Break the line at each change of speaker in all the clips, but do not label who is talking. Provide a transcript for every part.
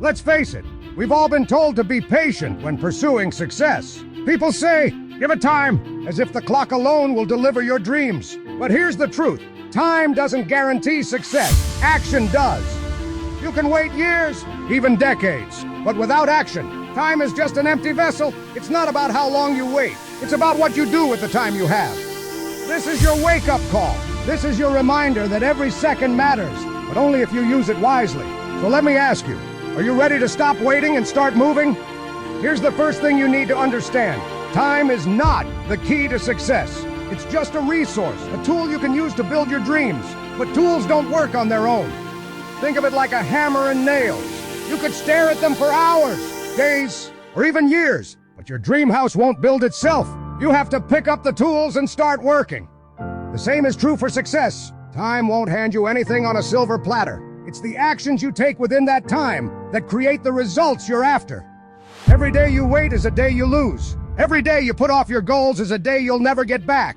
Let's face it, we've all been told to be patient when pursuing success. People say, give it time, as if the clock alone will deliver your dreams. But here's the truth. Time doesn't guarantee success. Action does. You can wait years, even decades, but without action, time is just an empty vessel. It's not about how long you wait. It's about what you do with the time you have. This is your wake-up call. This is your reminder that every second matters, but only if you use it wisely. So let me ask you, are you ready to stop waiting and start moving? Here's the first thing you need to understand. Time is not the key to success. It's just a resource, a tool you can use to build your dreams. But tools don't work on their own. Think of it like a hammer and nails. You could stare at them for hours, days, or even years, but your dream house won't build itself. You have to pick up the tools and start working. The same is true for success. Time won't hand you anything on a silver platter. It's the actions you take within that time that create the results you're after. Every day you wait is a day you lose. Every day you put off your goals is a day you'll never get back.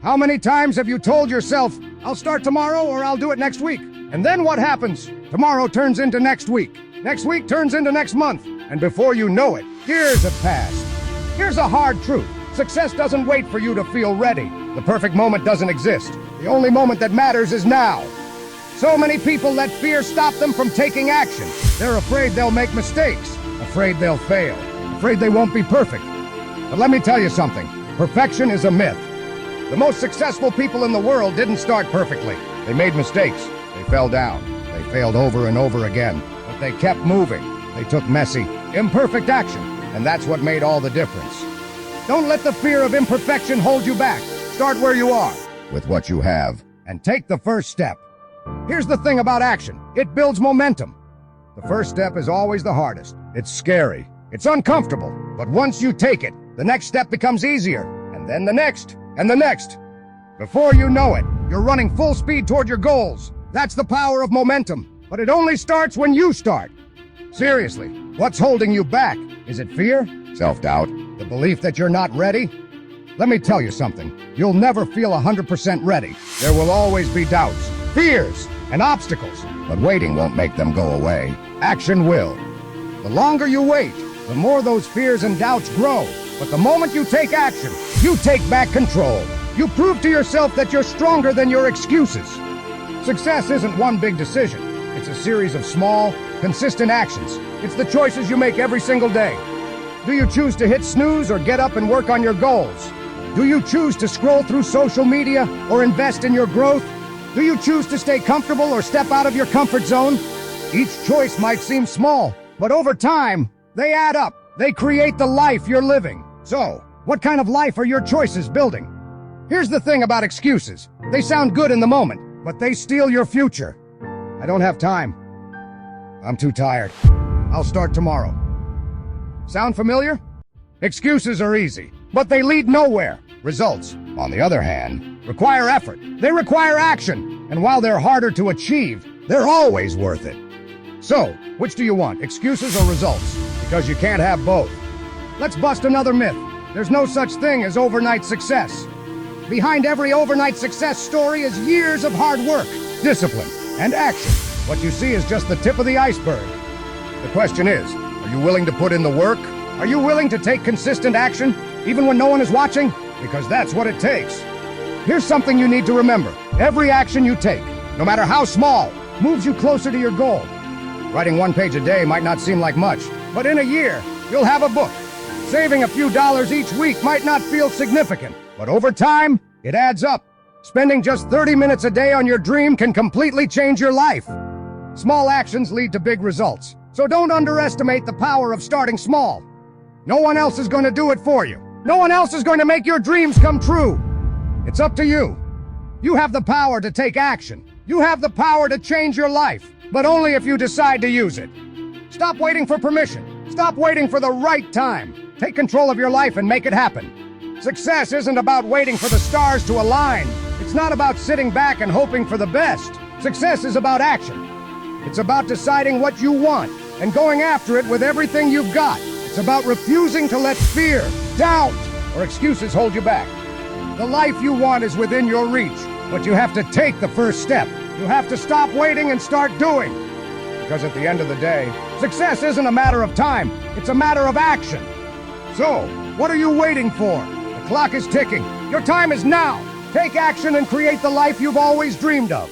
How many times have you told yourself, I'll start tomorrow or I'll do it next week? And then what happens? Tomorrow turns into next week. Next week turns into next month. And before you know it, years have passed. Here's a hard truth. Success doesn't wait for you to feel ready. The perfect moment doesn't exist. The only moment that matters is now. So many people let fear stop them from taking action. They're afraid they'll make mistakes, afraid they'll fail, afraid they won't be perfect. But let me tell you something. Perfection is a myth. The most successful people in the world didn't start perfectly. They made mistakes. They fell down. They failed over and over again. But they kept moving. They took messy, imperfect action. And that's what made all the difference. Don't let the fear of imperfection hold you back. Start where you are, with what you have, and take the first step. Here's the thing about action. It builds momentum. The first step is always the hardest. It's scary. It's uncomfortable. But once you take it, the next step becomes easier. And then the next, and the next. Before you know it, you're running full speed toward your goals. That's the power of momentum. But it only starts when you start. Seriously, what's holding you back? Is it fear? Self-doubt? The belief that you're not ready? Let me tell you something. You'll never feel 100% ready. There will always be doubts, fears, and obstacles. But waiting won't make them go away. Action will. The longer you wait, the more those fears and doubts grow. But the moment you take action, you take back control. You prove to yourself that you're stronger than your excuses. Success isn't one big decision. It's a series of small, consistent actions. It's the choices you make every single day. Do you choose to hit snooze or get up and work on your goals? Do you choose to scroll through social media or invest in your growth? Do you choose to stay comfortable or step out of your comfort zone? Each choice might seem small, but over time, they add up. They create the life you're living. So, what kind of life are your choices building? Here's the thing about excuses. They sound good in the moment, but they steal your future. I don't have time. I'm too tired. I'll start tomorrow. Sound familiar? Excuses are easy, but they lead nowhere. Results, on the other hand, require effort. They require action, and while they're harder to achieve, they're always worth it. So, which do you want, excuses or results? Because you can't have both. Let's bust another myth. There's no such thing as overnight success. Behind every overnight success story is years of hard work, discipline, and action. What you see is just the tip of the iceberg. The question is, are you willing to put in the work? Are you willing to take consistent action, even when no one is watching? Because that's what it takes. Here's something you need to remember. Every action you take, no matter how small, moves you closer to your goal. Writing one page a day might not seem like much, but in a year, you'll have a book. Saving a few dollars each week might not feel significant, but over time, it adds up. Spending just 30 minutes a day on your dream can completely change your life. Small actions lead to big results, so don't underestimate the power of starting small. No one else is going to do it for you. No one else is going to make your dreams come true. It's up to you. You have the power to take action. You have the power to change your life, but only if you decide to use it. Stop waiting for permission. Stop waiting for the right time. Take control of your life and make it happen. Success isn't about waiting for the stars to align. It's not about sitting back and hoping for the best. Success is about action. It's about deciding what you want and going after it with everything you've got. It's about refusing to let fear, doubt, or excuses hold you back. The life you want is within your reach, but you have to take the first step. You have to stop waiting and start doing. Because at the end of the day, success isn't a matter of time, it's a matter of action. So, what are you waiting for? The clock is ticking. Your time is now. Take action and create the life you've always dreamed of.